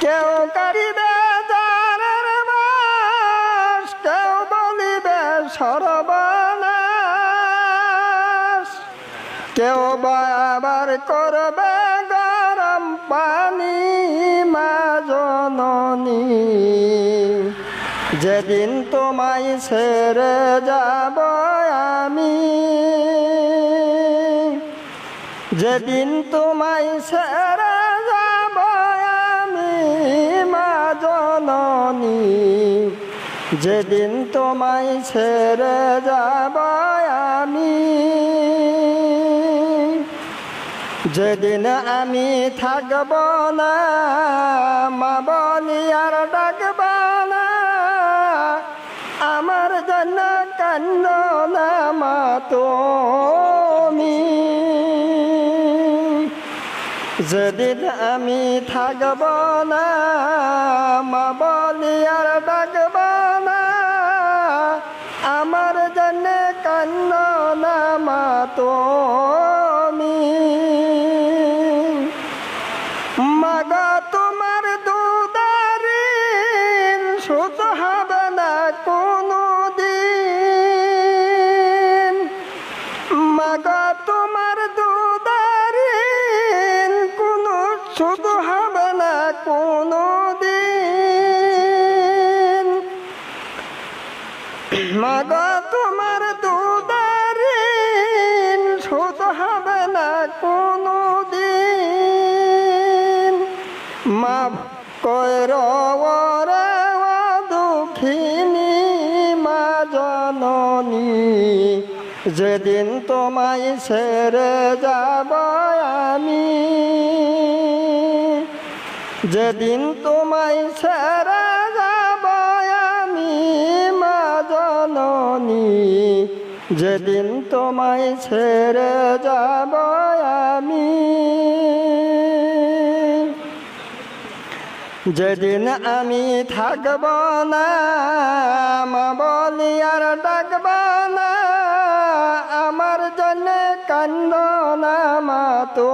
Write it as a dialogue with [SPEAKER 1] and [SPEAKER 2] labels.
[SPEAKER 1] কেউ কাটিবে জারের বাস, কেউ বলিবে সর্বনাশ, কেউ বা আবার করবে গরম পানি মা জননী। যেদিন তোমায় ছেড়ে যাব আমি, যেদিন তোমায় ছেড়ে যাব আমি মা জননী, যেদিন তোমায় ছেড়ে যাব আমি, যেদিন আমি থাকব না মা বলি আর ডাকব না, আমার জন্য কান্দ না মা তুমি। যেদিন আমি থাকব না মা বলি আর ডাকব না, আমার জন্য কান্দ না মা তুমি। মাগো তোমার দুধারিন শোধ হবে না কোনো দিন, মাগো তোমার দুধারিন কোনো শোধ হবে না কোনো দিন, মাগো তোমার দুধারিন শোধ হবে না কোনো দিন। মাফ কইরো ওরে ও দুঃখিনী মা জননী, যেদিন তোমায় ছেড়ে যাব আমি, যেদিন তোমায় ছেড়ে যাব আমি মা জননী, যেদিন তোমায় ছেড়ে যাব আমি, যেদিন আমি থাকব না মা বলি আর ডাকব না, আমার জন্য কান্দ না মা তো